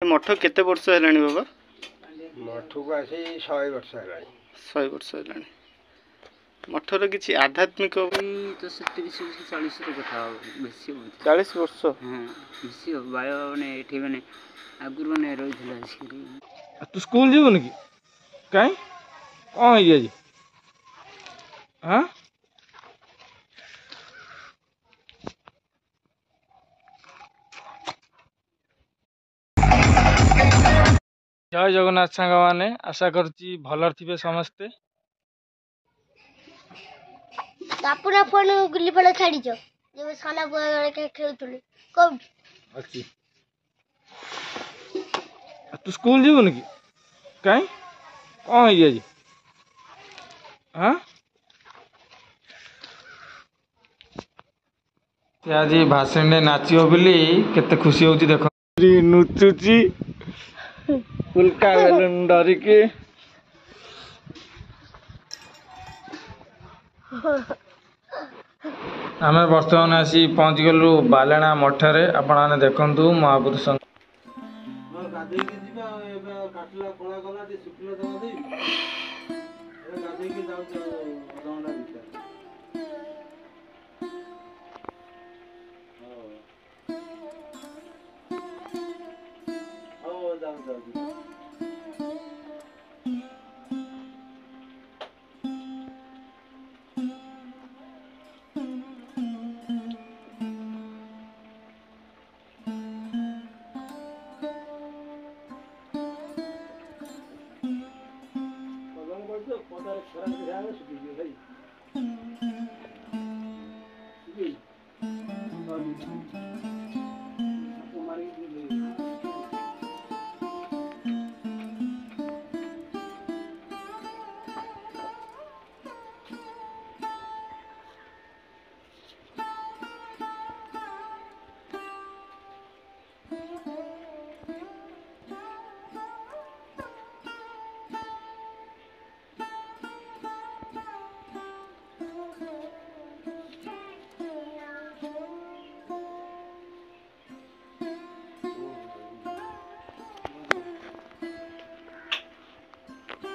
मठ केते वर्ष है बाबा? मठ को आसी 100 वर्ष है। 100 वर्ष है। मठर किसी आध्यात्मिक तो 30-40 कथा बेसी 40 वर्ष हाँ बेसी बाय मैंने ये मैंने आगुरी मैंने रही तू स्कूल जीवन कि कहीं कौन है जी? हाँ जय जगन्नाथ सांग मैंने आशा करुच्ची भल थे समस्ते। अपना फोन गुल्ली फल छाड़ी जब साना बुआ खेलुली कौन अच्छी तू स्कूल जीवन कि कहीं कौन है जी? हाँ आज भाषण नाचो बोली केते खुशी होची देखो नुचुची उल्का बेलून डरिके आम बर्तमान आसी पहुँच गलु बालेणा मठरे। आपण मैंने देखु महापुरुष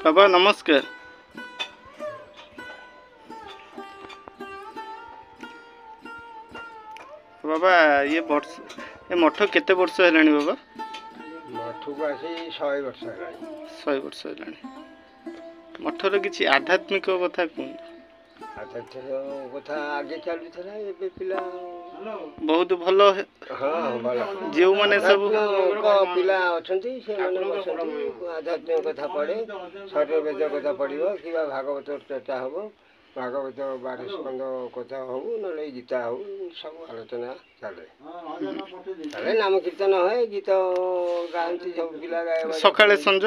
बाबा नमस्कार। बाबा ये मठ केते वर्ष है बाबा? मठ को आसी 100 वर्ष है। 100 वर्ष है। मठर किसी आध्यात्मिक कथा कौन? आध्यात्मिक कथा आगे चलू था ये पिला बहुत भल। हाँ भल जो मैंने सब पिला अच्छी से आध्यात्मिक कथा पढ़े शरीर वेद कथा पढ़ो कि भागवत चर्चा हम भागवत 12 स्कंद कथा हो ना गीता हो सब आलोचना चले चले नाम कीर्तन है गीत गाँति सब पिला गाय सकाळे संज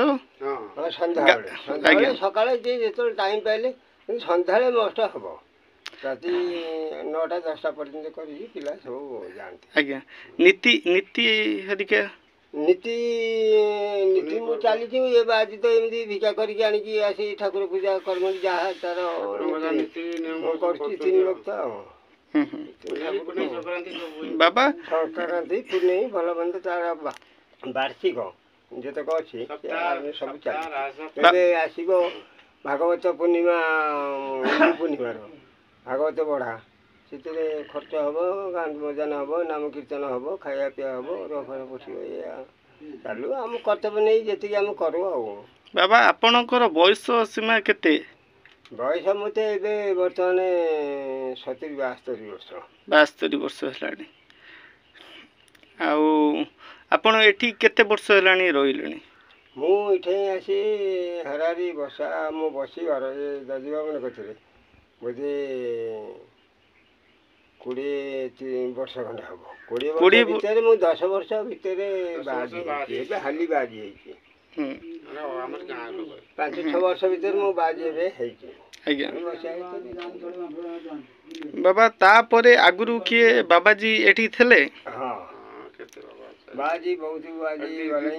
सन्ध्या सकाଳେ जो टाइम पाइले सन्ध्या मस्ट हम राति 9टा 10टा पर्यंत कर पिला सब जाते। आज्ञा नीति नीति हरिका नीति नीति मु चली आज तो एमती भिका करके आनिकी आसी ठाकुर पूजा कर्म जहाँ तार कर 3 वक्त बाबा संक्रांति पुण्य भल बंद तार वार्षिक जतक अच्छी सब चलिए आसब भागवत पूर्णिमा पूर्णिमार भागवत बढ़ा से खर्च हम गान बजान हम नाम कीर्तन हम खाया पीया हम रफर पशु चलू आम कर्तव्य नहीं जी आम करूँ आ। बाबा आपणकर बयस सीमा केते? बयस मत ए बर्तमान 70-72 वर्ष। 72 वर्ष है। आपण एठी केते वर्ष है रही? मुझे आसी हरारी बसा मु बसी घर दजीबा मन कथी बोधे 20 वर्ष खंडे हम 20 वर्ष भितर मु 10 वर्ष भितर बाजी हाली बाजी 5-6 वर्ष भितर मु बाजी बाबा तापरे आगुरु किए बाबाजी एठी थले? हाँ बाजी बहुत बाजी गले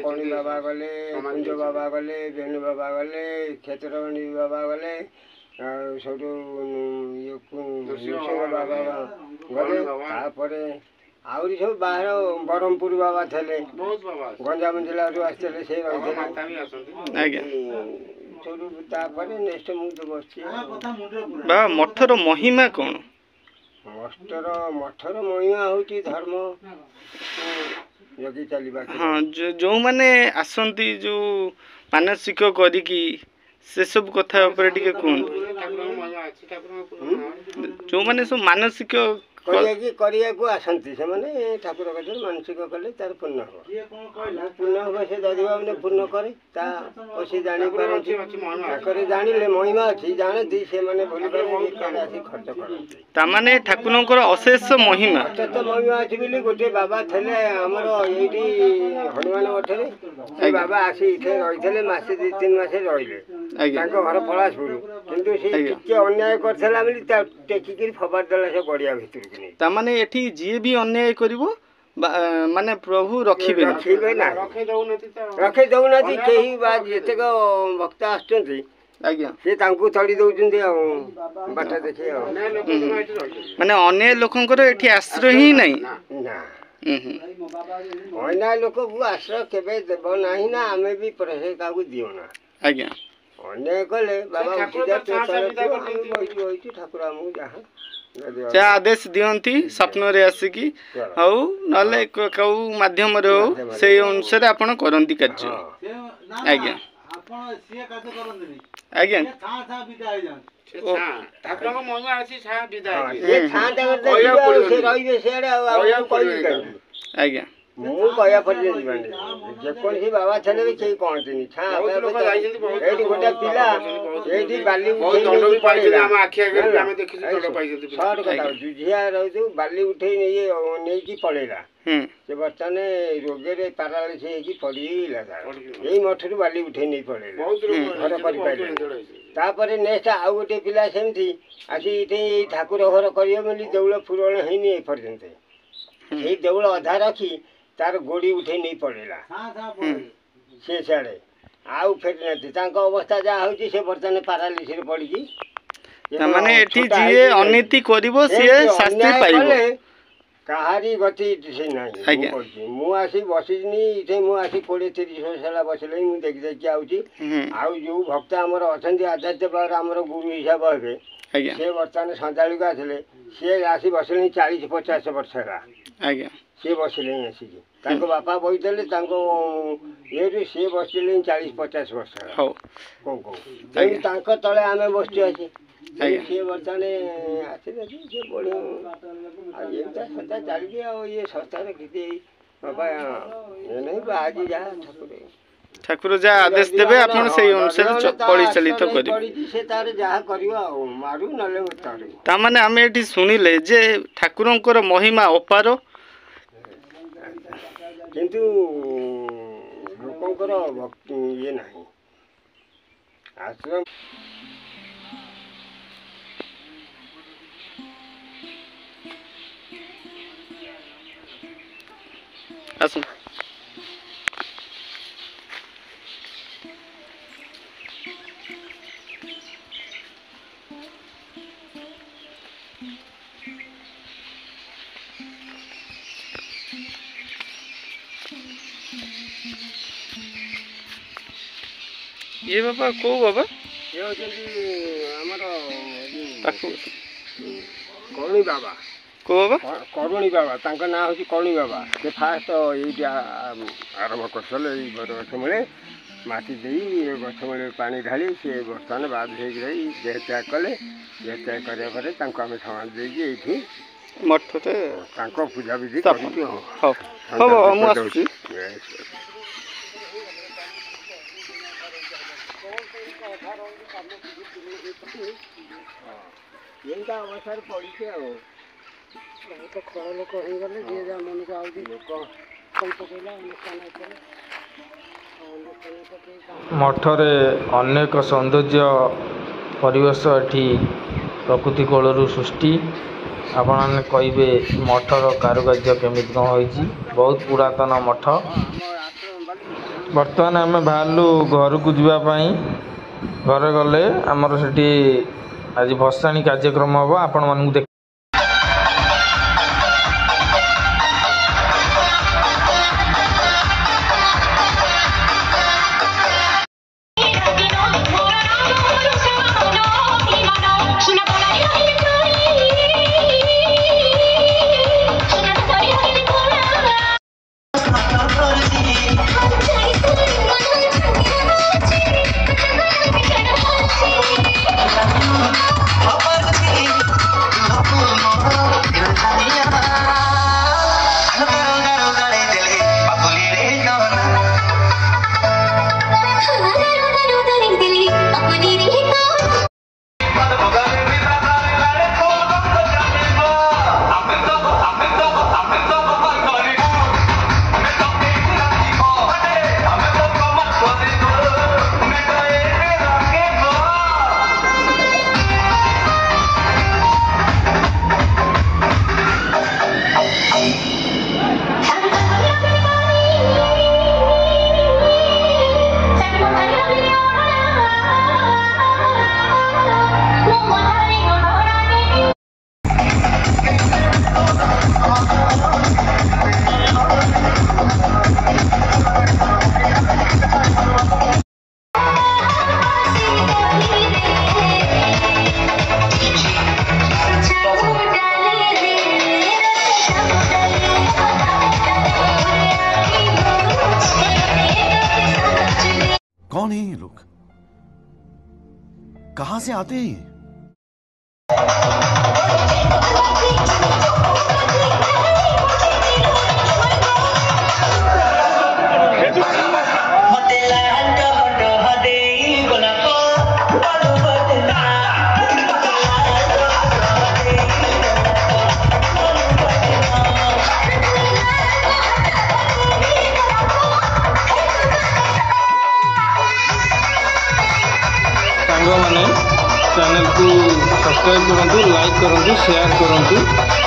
कणी बाबा गले कुंज बाबा गले बेणु बाबा गले क्षेत्रमणि बाबा गले सब बाबा गले ଆହୁରି ସବୁ ବାହାର ବ୍ରହ୍ମପୁର ବାବା ଥିଲେ, ଗଞ୍ଜାମ ଜିଲ୍ଲାରୁ ଆସିଥିଲେ, ସେ ରହିଥିଲେ। ଆଜ୍ଞା ସେଠୁ ତାପରେ ନେକ୍ସଟ ମୁଁ ତ ବସିଛି। ବାବା ମଠର ମହିମା କ'ଣ? ମଠର ମହିମା ହେଉଛି ଧର୍ମ ଜଗି ଚାଲିବା। ହଁ ଯେଉଁମାନେ ଆସନ୍ତି ଯେଉଁ ମାନସିକ କରିକି ସେସବୁ କଥା ଉପରେ ଟିକେ କୁହନ୍ତୁ। ଯେଉଁମାନେ ସବୁ ମାନସିକ କରିବାକୁ ଆସନ୍ତି ସେମାନେ ଠାକୁର କତିରେ ମାନସିକ କଲେ ତାର ପୂର୍ଣ୍ଣ ହେବ। ପୂର୍ଣ୍ଣ ହେବ ସେ ଯଦି ଭାବରେ ପୂର୍ଣ୍ଣ କରେ ତା ସେ ଜାଣିପାରନ୍ତି। ତାଙ୍କର ଜାଣିଲେ ମହିମା ଅଛି ଜାଣନ୍ତି ସେମାନେ ଭୁଲିପାରନ୍ତି ଆସି ଖର୍ଚ୍ଚ କରନ୍ତି। ତାମାନେ ଠାକୁରଙ୍କର ଅଶେଷ ମହିମା ମହିମା ଅଛି ବୋଲି ଗୋଟେ ବାବା ଥିଲେ ଆମର ଏଇଠି ହନୁମାନ ମଠରେ। ସେ ବାବା ଆସି ଏଠି ରହିଥିଲେ ମାସେ 2-3 ମାସ ରହିଲେ। ତାଙ୍କ ଘର ପଳାଶପୁର, କିନ୍ତୁ ସେ ଟିକେ ଅନ୍ୟାୟ କରିଥିଲା ବୋଲି ତା ଟେକିକିରି ଫୋପାଡ଼ି ଦେଲା ସେ ଗଡ଼ିଆ ଭିତରକୁ। ତାମାନେ ଏଠି ଯିଏ ବି ଅନ୍ୟାୟ କରିବ ମାନେ ପ୍ରଭୁ ରଖିବେ ନା, ରଖେଇ ଦଉନାହାନ୍ତି କେହି ବା ଯେତେକ ଭକ୍ତ ଆସୁଛନ୍ତି। ଆଜ୍ଞା ସେ ତାଙ୍କୁ ତଡ଼ି ଦଉଛନ୍ତି ଆଉ ବାଟ ଦେଖି ଆଉ। ମାନେ ଅନ୍ୟ ଲୋକଙ୍କର ଏଠି ଆଶ୍ରୟ ହିଁ ନାହିଁ। ନା ଅନ୍ୟ ଲୋକକୁ ଆଶ୍ରୟ କେବେ ଦେବ ନାହିଁ ନା ଆମେ ବି କାହାକୁ ଦିଅନା। ଆଜ୍ଞା ଅନ୍ୟାୟ କଲେ ବାବା ବହିଛୁ ଠାକୁର ଆମକୁ ଯାହା ଆଦେଶ ଦିଅନ୍ତି ସ୍ୱପ୍ନରେ ଆସିକି ହଉ ନହେଲେ କେଉଁ ମାଧ୍ୟମରେ ହଉ ସେଇ ଅନୁସାରେ ଆପଣ କରନ୍ତି କାର୍ଯ୍ୟ। ଆଜ୍ଞା ଆଜ୍ଞା ଠାକୁରଙ୍କ ମହିମା ଅଛି ଆଜ୍ଞା ମୁଁ କହିବା ପର୍ଯ୍ୟନ୍ତ ଯିବାନି। ଯେକୌଣସି ବାବା ଥିଲେ ବି କେହି କହନ୍ତିନି। ଏଇଠି ଗୋଟେ ପିଲା ଏଇଠି ବାଲି ଝିଆ ରହୁଛୁ ବାଲି ଉଠେଇ ନେଇକି ପଳେଇଲା। ସେ ବର୍ତ୍ତମାନ ରୋଗରେ ପାରାଲିସିସ୍ ହେଇକି ପଡ଼ିଲା। ଏଇ ମଠରୁ ବାଲି ଉଠେଇ ନେଇ ପଳେଇଲା, ଘର କରିପାରିଲେ। ତାପରେ ନେକ୍ସଟ ଆଉ ଗୋଟେ ପିଲା ସେମିତି ଆସି ଏଠି ଏଇ ଠାକୁର ଘର କରିବ ବୋଲି ଦେଉଳ ପୁରଣ ହେଇନି ଏ ପର୍ଯ୍ୟନ୍ତ। ସେଇ ଦେଉଳ ଅଧା ରଖି ତାର ଗୋଡ଼ି ଉଠେଇ ନେଇ ପଳେଇଲା ସେ ସିଆଡ଼େ, ଆଉ ଫେରିନାହାନ୍ତି। ତାଙ୍କ ଅବସ୍ଥା ଯାହା ହେଉଛି ସେ ବର୍ତ୍ତମାନ ପାରାଲିସିସ୍ରେ ପଡ଼ିଛି। ମାନେ ଏଠି ଯିଏ ଅନୀତି କରିବ ସିଏ ଶାସ୍ତି ପାଇବ। କାହାରି ଗତି ସେ ନାହିଁ। ମୁଁ ଆସି ବସିନି ଏଠି, ମୁଁ ଆସି 20-30 ବର୍ଷ ହେଲା ବସିଲେଣି। ମୁଁ ଦେଖି ଦେଖି ଆଉଛି। ଆଉ ଯେଉଁ ଭକ୍ତ ଆମର ଅଛନ୍ତି ଆଚାର୍ଯ୍ୟ ବାବାର ଆମର ଗୁରୁ ହିସାବ ହେବେ, ସେ ବର୍ତ୍ତମାନ ସନ୍ଧ୍ୟାବେଳକୁ ଆସିଲେ। ସିଏ ଆସି ବସିଲେଣି 40-50 ବର୍ଷ ହେଲା। ଆଜ୍ଞା ସିଏ ବସିଲେଣି ଆସିକି। ତାଙ୍କ ବାପା ବସିଥିଲେ ତାଙ୍କ ଇଏରୁ ସିଏ ବସିଲେଣି 40-50 ବର୍ଷ ହେଲା। ତାଙ୍କ ତଳେ ଆମେ ବସିଛୁ ଆସି। ସିଏ ବର୍ତ୍ତମାନ ଆସିଲେ ସେ ବଢ଼ିଆ ଆଉ ଏଇଟା ସଂସ୍ଥା ଚାଲିଛି। ଆଉ ଇଏ ସଂସ୍ଥାରେ କିଛି ବାବା ଇଏ ନାହିଁ। ଆଜି ଯାହା ଠାକୁର ଯାହା ଆଦେଶ ଦେବେ ଆପଣ ସେଇ ଅନୁସାରେ ପରିଚାଳିତ କରିବେ। ସେ ତାର ଯାହା କରିବ ଆଉ ମାରୁ ନହେଲେ ତାର। ତାମାନେ ଆମେ ଏଠି ଶୁଣିଲେ ଯେ ଠାକୁରଙ୍କର ମହିମା ଅପାର, କିନ୍ତୁ ଲୋକଙ୍କର ଇଏ ନାହିଁ ଆଶ୍ରମ। ଆସନ୍ତୁ ये बाबा को बाबा ये होचंदी हमर पाखु करुणी बाबा को बाबा करुणी बाबा तांका नाम होची करुणी बाबा। से फास्ट एई आरंभ करथले एई गछ मूले माटी देई गछ मूले पानी ढाली से बर्तमान बाद हे गई देह त्याग कले। देह त्याग करे परे तांको आमे समान देई एठी मठते तांको पूजा विधि करियो। हो हो हम आसी ଏଇଟା ଅବସ୍ଥାରେ ପଡ଼ିଛି ଆଉ। ବହୁତ ଖଳ ଲୋକ ହେଇଗଲେ ଯିଏ ଯାହା ମନକୁ ଆଉଛି ଲୋକ ପକେଇଲା ଅନୁଷ୍ଠାନ ଉପରେ। ମଠରେ ଅନେକ ସୌନ୍ଦର୍ଯ୍ୟ ପରିବେଶ ଏଠି ପ୍ରକୃତି କୋଳରୁ ସୃଷ୍ଟି। ଆପଣମାନେ କହିବେ ମଠର କାରୁକାର୍ଯ୍ୟ କେମିତି କ'ଣ ହୋଇଛି। ବହୁତ ପୁରାତନ ମଠ। ବର୍ତ୍ତମାନ ଆମେ ବାହାରିଲୁ ଘରକୁ ଯିବା ପାଇଁ। ଘରେ ଗଲେ ଆମର ସେଠି ଆଜି ଭସାଣି କାର୍ଯ୍ୟକ୍ରମ ହେବ। ଆପଣମାନଙ୍କୁ कौन है ये लोग? कहां से आते हैं ये? सांग मैंने चैनल को सब्सक्राइब करूँ, लाइक करूँ, शेयर करूँ।